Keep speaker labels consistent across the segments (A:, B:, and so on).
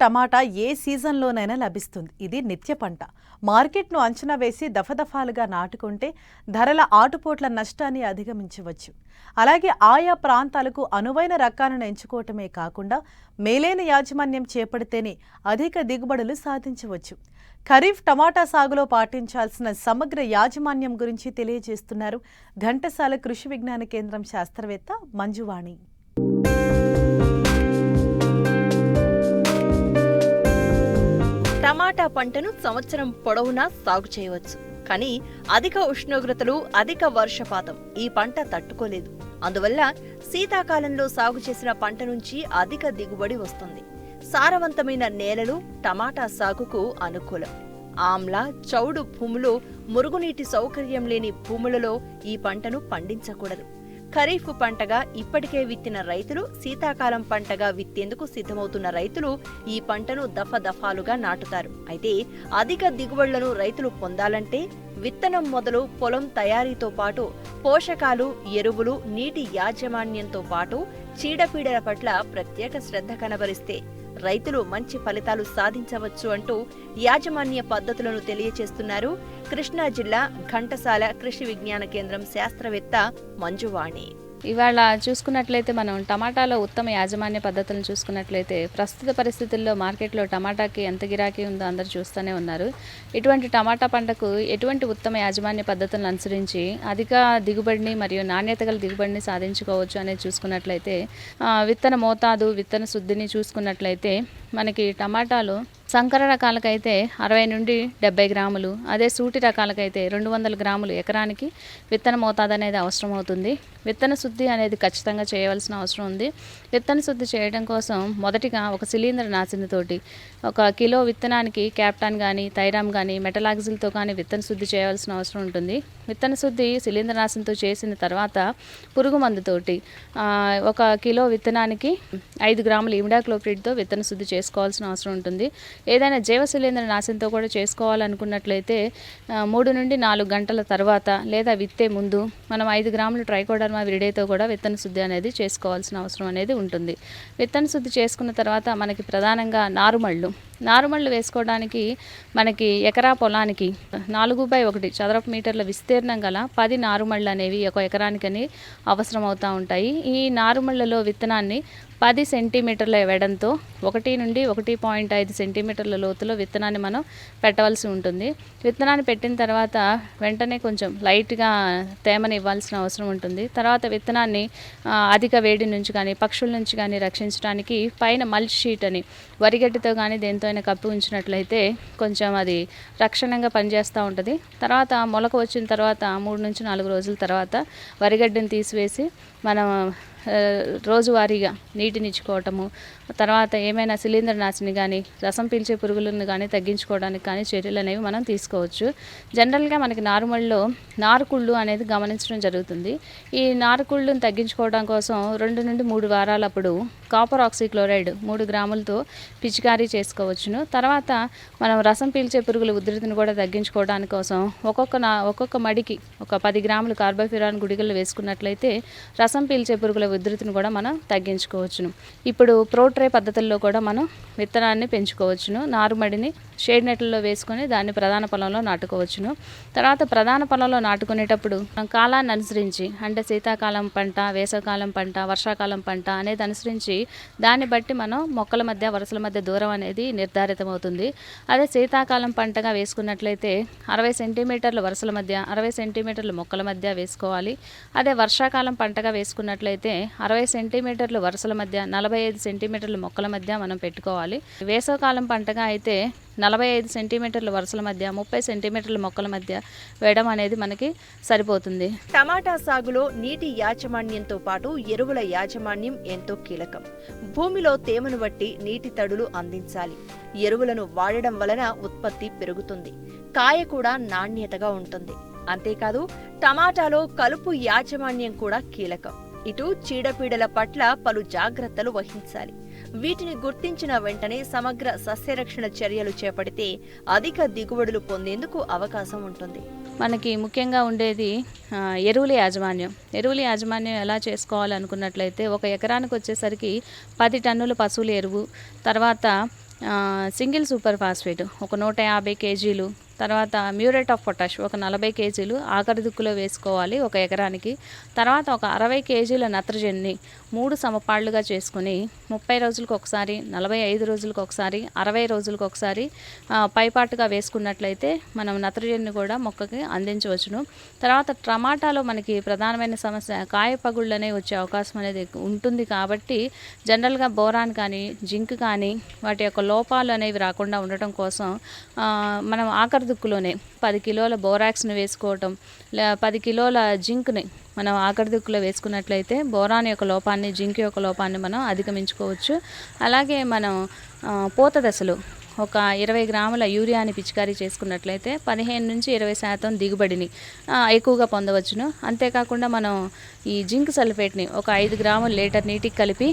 A: టమాటా ఏ సీజన్లోనైనా లభిస్తుంది. ఇది నిత్య పంట. మార్కెట్ను అంచనా వేసి దఫదఫాలుగా నాటుకుంటే ధరల ఆటుపోట్ల నష్టాన్ని అధిగమించవచ్చు. అలాగే ఆయా ప్రాంతాలకు అనువైన రకాలను ఎంచుకోవటమే కాకుండా మేలైన యాజమాన్యం చేపడితేనే అధిక దిగుబడులు సాధించవచ్చు. ఖరీఫ్ టమాటా సాగులో పాటించాల్సిన సమగ్ర యాజమాన్యం గురించి తెలియజేస్తున్నారు ఘంటసాల కృషి విజ్ఞాన కేంద్రం శాస్త్రవేత్త మంజువాణి.
B: టమాటా పంటను సంవత్సరం పొడవునా సాగు చేయవచ్చు. కానీ అధిక ఉష్ణోగ్రతలు, అధిక వర్షపాతం ఈ పంట తట్టుకోలేదు. అందువల్ల శీతాకాలంలో సాగు చేసిన పంట నుంచి అధిక దిగుబడి వస్తుంది. సారవంతమైన నేలలు టమాటా సాగుకు అనుకూలం. ఆమ్ల, చౌడు భూములు, మురుగునీటి సౌకర్యం లేని భూములలో ఈ పంటను పండించకూడదు. ఖరీఫ్ పంటగా ఇప్పటికే విత్తిన రైతులు, శీతాకాలం పంటగా విత్తేందుకు సిద్ధమవుతున్న రైతులు ఈ పంటను దఫదఫాలుగా నాటుతారు. అయితే అధిక దిగుబడులను రైతులు పొందాలంటే విత్తనం మొదలు పొలం తయారీతో పాటు పోషకాలు, ఎరువులు, నీటి యాజమాన్యంతో పాటు చీడపీడల పట్ల ప్రత్యేక శ్రద్ధ కనబరిస్తే రైతులు మంచి ఫలితాలు సాధించవచ్చు అంటూ యాజమాన్య పద్ధతులను తెలియచేస్తున్నారు కృష్ణా జిల్లా ఘంటసాల కృషి విజ్ఞాన కేంద్రం శాస్త్రవేత్త మంజువాణి.
C: ఇవాళ చూసుకున్నట్లయితే మనం టమాటాలో ఉత్తమ యాజమాన్య పద్ధతులను చూసుకున్నట్లయితే ప్రస్తుత పరిస్థితుల్లో మార్కెట్లో టమాటాకి ఎంత గిరాకీ ఉందో అందరూ చూస్తూనే ఉన్నారు. ఇటువంటి టమాటా పంటకు ఎటువంటి ఉత్తమ యాజమాన్య పద్ధతులను అనుసరించి అధిక దిగుబడిని మరియు నాణ్యత గల దిగుబడిని సాధించుకోవచ్చు అనేది చూసుకున్నట్లయితే విత్తన మోతాదు, విత్తన శుద్ధిని చూసుకున్నట్లయితే మనకి టమాటాలు సంకర రకాలకైతే 60 నుండి 70 గ్రాములు, అదే సూటి రకాలకైతే 200 గ్రాములు ఎకరానికి విత్తన మోతాదు అనేది అవసరం అవుతుంది. విత్తన శుద్ధి అనేది ఖచ్చితంగా చేయవలసిన అవసరం ఉంది. విత్తన శుద్ధి చేయడం కోసం మొదటిగా ఒక శిలీంద్ర నాశినితోటి 1 కిలో విత్తనానికి క్యాప్టాన్ కానీ, థైరామ్ కానీ, మెటలాక్సిల్తో కానీ విత్తన శుద్ధి చేయవలసిన అవసరం ఉంటుంది. విత్తన శుద్ధి శిలీంద్ర నాశినితో చేసిన తర్వాత పురుగు మందుతోటి 1 కిలో విత్తనానికి 5 గ్రాములు ఇమిడాక్లోప్రిడ్తో విత్తన శుద్ధి చేసుకోవాల్సిన అవసరం ఉంటుంది. ఏదైనా జీవ శిలీంద్ర నాశనంతో కూడా చేసుకోవాలనుకున్నట్లయితే 3 నుండి 4 గంటల తర్వాత లేదా విత్తే ముందు మనం 5 గ్రాములు ట్రైకోడర్మా విరిడేతో కూడా విత్తన శుద్ధి అనేది చేసుకోవాల్సిన అవసరం అనేది ఉంటుంది. విత్తన శుద్ధి చేసుకున్న తర్వాత మనకి ప్రధానంగా నారుమళ్ళు వేసుకోవడానికి మనకి ఎకరా పొలానికి 4/1 చదరపు మీటర్ల విస్తీర్ణం గల 10 నారుమళ్ళు అనేవి ఒక ఎకరానికని అవసరం అవుతూ ఉంటాయి. ఈ నారుమళ్ళలో విత్తనాన్ని 10 సెంటీమీటర్ల వెడంతో 1 నుండి 1.5 సెంటీమీటర్ల లోతులో విత్తనాన్ని మనం పెట్టవలసి ఉంటుంది. విత్తనాన్ని పెట్టిన తర్వాత వెంటనే కొంచెం లైట్గా తేమని ఇవ్వాల్సిన అవసరం ఉంటుంది. తర్వాత విత్తనాన్ని అధిక వేడి నుంచి కానీ, పక్షుల నుంచి కానీ రక్షించడానికి పైన మల్చ్ షీట్ అని వరిగడ్డితో కానీ దేంతో అయినా కప్పి ఉంచినట్లయితే కొంచెం అది రక్షణంగా పనిచేస్తూ ఉంటుంది. తర్వాత మొలక వచ్చిన తర్వాత 3 నుంచి 4 రోజుల తర్వాత వరిగడ్డిని తీసివేసి మనం రోజువారీగా నీటిని ఇచ్చుకోవటము, తర్వాత ఏమైనా శిలీంద్ర నాశిని కానీ, రసం పీల్చే పురుగులను కానీ తగ్గించుకోవడానికి కానీ చర్యలు అనేవి మనం తీసుకోవచ్చు. జనరల్గా మనకి నారుమళ్ళలో నారుకుళ్ళు అనేది గమనించడం జరుగుతుంది. ఈ నారుకుళ్ళను తగ్గించుకోవడం కోసం 2 నుండి 3 వారాలప్పుడు కాపర్ ఆక్సీక్లోరైడ్ 3 గ్రాములతో పిచికారీ చేసుకోవచ్చును. తర్వాత మనం రసం పీల్చే పురుగుల ఉధృతిని కూడా తగ్గించుకోవడానికి కోసం ఒక్కొక్క మడికి 10 గ్రాములు కార్బోఫ్యూరాన్ గుళికలు వేసుకున్నట్లయితే రసం పీల్చే పురుగుల ఉధృతిని కూడా మనం తగ్గించుకోవచ్చును. ఇప్పుడు ప్రోట్రే పద్ధతుల్లో కూడా మనం విత్తనాన్ని పెంచుకోవచ్చును. నారుమడిని షేడ్ నెట్లలో వేసుకొని దాన్ని ప్రధాన పొలంలో నాటుకోవచ్చును. తర్వాత ప్రధాన పొలంలో నాటుకునేటప్పుడు కాలాన్ని అనుసరించి, అంటే శీతాకాలం పంట, వేసవకాలం పంట, వర్షాకాలం పంట అనేది అనుసరించి దాన్ని బట్టి మనం మొక్కల మధ్య, వరుసల మధ్య దూరం అనేది నిర్ధారితమవుతుంది. అదే శీతాకాలం పంటగా వేసుకున్నట్లయితే 60 సెంటీమీటర్ల వరుసల మధ్య, 60 సెంటీమీటర్ల మొక్కల మధ్య వేసుకోవాలి. అదే వర్షాకాలం పంటగా వేసుకున్నట్లయితే 60 సెంటీమీటర్లు వరుసల మధ్య, 45 సెంటీమీటర్ల మొక్కల మధ్య మనం పెట్టుకోవాలి. వేసవకాలం పంటగా అయితే 45 సెంటీమీటర్ల వరుసల మధ్య, 30 సెంటీమీటర్ల మొక్కల మధ్య వేయడం అనేది మనకి సరిపోతుంది.
B: టమాటా సాగులో నీటి యాజమాన్యంతో పాటు ఎరువుల యాజమాన్యం ఎంతో కీలకం. భూమిలో తేమను బట్టి నీటి తడులు అందించాలి. ఎరువులను వాడడం వలన ఉత్పత్తి పెరుగుతుంది, కాయ కూడా నాణ్యతగా ఉంటుంది. అంతేకాదు టమాటాలో కలుపు యాజమాన్యం కూడా కీలకం. ఇటు చీడపీడల పట్ల పలు జాగ్రత్తలు వహించాలి. వీటిని గుర్తించిన వెంటనే సమగ్ర సస్యరక్షణ చర్యలు చేపడితే అధిక దిగుబడులు పొందేందుకు అవకాశం ఉంటుంది.
C: మనకి ముఖ్యంగా ఉండేది ఎరువుల యాజమాన్యం ఎలా చేసుకోవాలనుకున్నట్లయితే 1 ఎకరానికి వచ్చేసరికి 10 టన్నుల పశువుల ఎరువు, తర్వాత సింగిల్ సూపర్ ఫాస్ఫేట్ ఒక 150 కేజీలు, తర్వాత మ్యూరేట్ ఆఫ్ పొటాష్ ఒక 40 కేజీలు ఆఖరి దుక్కులో వేసుకోవాలి ఒక ఎకరానికి. తర్వాత ఒక 60 కేజీల నత్రజనిని 3 సమపాళ్లుగా చేసుకుని 30 రోజులకు ఒకసారి, 45 రోజులకు ఒకసారి, 60 రోజులకు ఒకసారి పైపాటుగా వేసుకున్నట్లయితే మనం నత్రజనిని కూడా మొక్కకి అందించవచ్చును. తర్వాత టమాటాలో మనకి ప్రధానమైన సమస్య కాయ పగుళ్ళు అనేవి వచ్చే అవకాశం అనేది ఉంటుంది కాబట్టి జనరల్గా బోరాన్ కానీ జింక్ కానీ వాటి యొక్క లోపాలు అనేవి రాకుండా ఉండటం కోసం మనం ఆఖరి దుక్కులోనే 10 కిలోల బోరాక్స్ని వేసుకోవటం, 10 కిలోల జింక్ని మనం ఆఖరి దుక్కులో వేసుకున్నట్లయితే బోరాన్ యొక్క లోపాన్ని, జింక్ యొక్క లోపాన్ని మనం అధిగమించుకోవచ్చు. అలాగే మనం పూత దశలో ఒక 20 గ్రాముల యూరియాని పిచికారీ చేసుకున్నట్లయితే 15 నుంచి 20% దిగుబడిని ఎక్కువగా పొందవచ్చును. అంతేకాకుండా మనం ఈ జింక్ సల్ఫేట్ని ఒక 5 గ్రాముల లీటర్ నీటికి కలిపి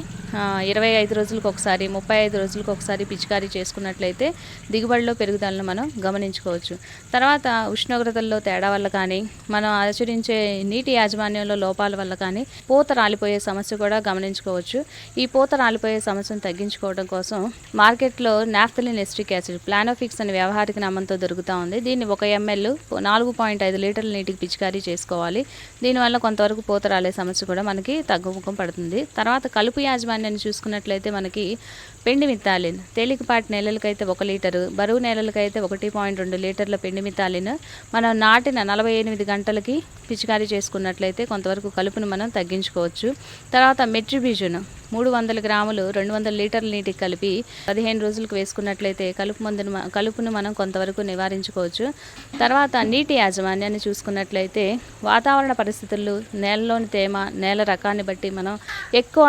C: 25 రోజులకు ఒకసారి, 35 రోజులకు ఒకసారి పిచికారీ చేసుకున్నట్లయితే దిగుబడిలో పెరుగుదలను మనం గమనించుకోవచ్చు. తర్వాత ఉష్ణోగ్రతల్లో తేడా వల్ల కానీ, మనం ఆచరించే నీటి యాజమాన్యంలో లోపాల వల్ల కానీ పూత రాలిపోయే సమస్య కూడా గమనించుకోవచ్చు. ఈ పూత రాలిపోయే సమస్యను తగ్గించుకోవడం కోసం మార్కెట్లో నాఫ్థలిన్ ఎస్ట్రిక్ యాసిడ్ ప్లానోఫిక్స్ అనే వ్యావహారిక నామంతో దొరుకుతూ ఉంది. దీన్ని 1 ml 4.5 లీటర్ల నీటికి పిచికారీ చేసుకోవాలి. దీనివల్ల కొంతవరకు పూత రాలే సమస్య కూడా మనకి తగ్గుముఖం పడుతుంది. తర్వాత కలుపు యాజమాన్యాన్ని చూసుకున్నట్లయితే మనకి పిండి మిత్తాలిన్ తేలికపాటి నేలలకైతే 1 లీటరు, బరువు నేలలకైతే 1.2 లీటర్ల పిండి మిత్తాలిన్ మనం నాటిన 48 గంటలకి పిచికారీ చేసుకున్నట్లయితే కొంతవరకు కలుపును మనం తగ్గించుకోవచ్చు. తర్వాత మెట్రిబిజన్ 300 గ్రాములు 200 లీటర్ల నీటికి కలిపి 15 రోజులకు వేసుకున్నట్లయితే కలుపును మనం కొంతవరకు నివారించుకోవచ్చు. తర్వాత నీటి యాజమాన్యాన్ని చూసుకున్నట్లయితే వాతావరణ పరిస్థితులు, నేలలోని తేమ, నేల రకాన్ని బట్టి మనం ఎక్కువ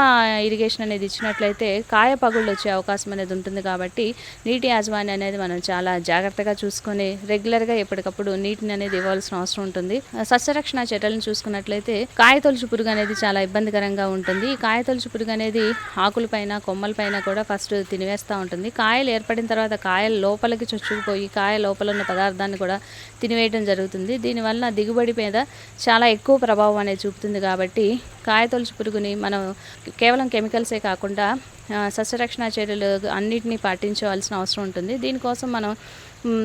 C: ఇరిగేషన్ అనేది ఇచ్చినట్లయితే కాయ పగుళ్ళు వచ్చే అవకాశం అనేది ఉంటుంది. కాబట్టి నీటి యాజమాన్యం అనేది మనం చాలా జాగ్రత్తగా చూసుకొని రెగ్యులర్గా ఎప్పటికప్పుడు నీటిని అనేది ఇవ్వాల్సిన అవసరం ఉంటుంది. సస్యరక్షణ చర్యలను చూసుకున్నట్లయితే కాయతొలుచు పురుగు అనేది చాలా ఇబ్బందికరంగా ఉంటుంది. ఈ కాయతొలుచు పురుగు అనేది ఆకులపైన, కొమ్మలపైన కూడా ఫస్ట్ తినివేస్తూ ఉంటుంది. కాయలు ఏర్పడిన తర్వాత కాయల లోపలికి చొచ్చుకుపోయి కాయ లోపల ఉన్న పదార్థాన్ని కూడా తినివేయడం జరుగుతుంది. దీనివల్ల దిగుబడి మీద చాలా ఎక్కువ ప్రభావం అనేది చూపుతుంది. కాబట్టి కాయతొలుచు పురుగుని మనం కేవలం కెమికల్సే కాకుండా సస్యరక్షణ చర్యలు అన్నిటినీ పాటించవలసిన అవసరం ఉంటుంది. దీనికోసం మనం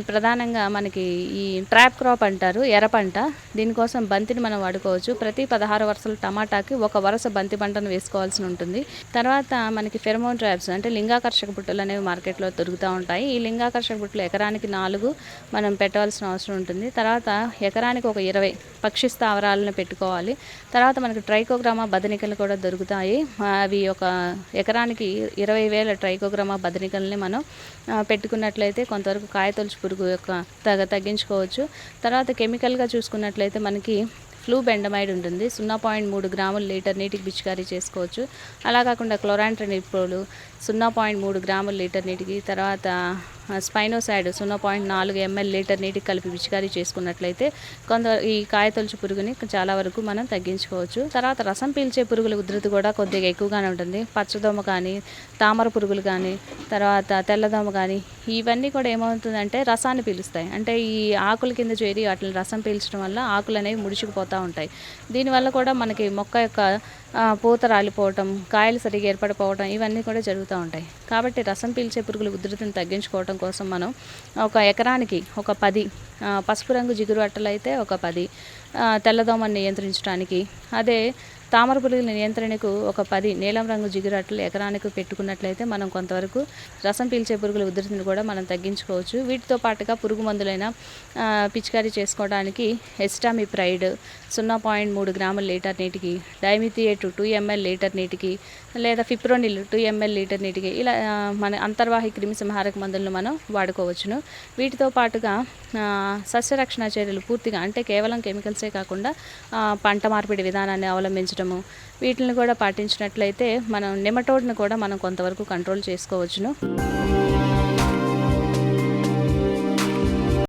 C: ప్రధానంగా మనకి ఈ ట్రాప్ క్రాప్ అంటారు, ఎర్ర పంట. దీనికోసం బంతిని మనం వాడుకోవచ్చు. ప్రతి 16 వరుసల టమాటాకి 1 వరుస బంతి పంటను వేసుకోవాల్సి ఉంటుంది. తర్వాత మనకి ఫెరమోన్ ట్రాప్స్ అంటే లింగాకర్షక బుట్టలు అనేవి మార్కెట్లో దొరుకుతూ ఉంటాయి. ఈ లింగాకర్షక బుట్టలు ఎకరానికి 4 మనం పెట్టవలసిన అవసరం ఉంటుంది. తర్వాత ఎకరానికి ఒక 20 పక్షి స్థావరాలను పెట్టుకోవాలి. తర్వాత మనకి ట్రైకోగ్రామా బదనికలు కూడా దొరుకుతాయి. అవి ఒక ఎకరానికి 20,000 ట్రైకోగ్రామా బదనికల్ని మనం పెట్టుకున్నట్లయితే కొంతవరకు కాయతొలుచు పురుగు యొక్క తగ్గించుకోవచ్చు. తర్వాత కెమికల్గా చూసుకున్నట్లయితే మనకి ఫ్లూబెండమైడ్ ఉంటుంది. 0.3 గ్రాముల లీటర్ నీటికి పిచికారీ చేసుకోవచ్చు. అలా కాకుండా క్లోరాంట్రనిప్రోలు 0.3 గ్రాముల లీటర్ నీటికి, తర్వాత స్పైనోసైడ్ 0.4 ml లీటర్ నీటికి కలిపి పిచికారీ చేసుకున్నట్లయితే ఈ కాయతొలుచు పురుగుని చాలా వరకు మనం తగ్గించుకోవచ్చు. తర్వాత రసం పీల్చే పురుగుల ఉధృతి కూడా కొద్దిగా ఎక్కువగానే ఉంటుంది. పచ్చదోమ కానీ, తామర పురుగులు కానీ, తర్వాత తెల్లదోమ కానీ, ఇవన్నీ కూడా ఏమవుతుందంటే రసాన్ని పీలుస్తాయి. అంటే ఈ ఆకుల కింద చేరి వాటిని రసం పీల్చడం వల్ల ఆకులు అనేవి ముడుచుకుపోతూ ఉంటాయి. దీనివల్ల కూడా మనకి మొక్క యొక్క పూత రాలిపోవటం, కాయలు సరిగా ఏర్పడిపోవటం ఇవన్నీ కూడా జరుగుతూ ఉంటాయి. కాబట్టి రసం పీల్చే పురుగుల ఉధృతిని తగ్గించుకోవడం కోసం మనం ఒక ఎకరానికి ఒక 10 పసుపు రంగు జిగురు అట్టలు అయితే ఒక 10 తెల్లదోమను నియంత్రించడానికి, అదే తామర పురుగుల నియంత్రణకు ఒక 10 నీలం రంగు జిగురట్లు ఎకరానికి పెట్టుకున్నట్లయితే మనం కొంతవరకు రసం పీల్చే పురుగుల ఉధృతిని కూడా మనం తగ్గించుకోవచ్చు. వీటితో పాటుగా పురుగు మందులైన పిచికారీ చేసుకోవడానికి ఎస్టామిప్రైడ్ 0.3 గ్రాముల లీటర్ నీటికి, డైమిథియేట్ 2 ml లీటర్ నీటికి, లేదా ఫిప్రోనిల్ 2 ml లీటర్ నీటికి, ఇలా మన అంతర్వాహి క్రిమి సంహారక మందులను మనం వాడుకోవచ్చును. వీటితో పాటుగా సస్యరక్షణ చర్యలు పూర్తిగా అంటే కేవలం కెమికల్సే కాకుండా పంట మార్పిడి విధానాన్ని అవలంబించడము, వీటిని కూడా పాటించినట్లయితే మనం నెమటోడ్ని కూడా మనం కొంతవరకు కంట్రోల్ చేసుకోవచ్చును.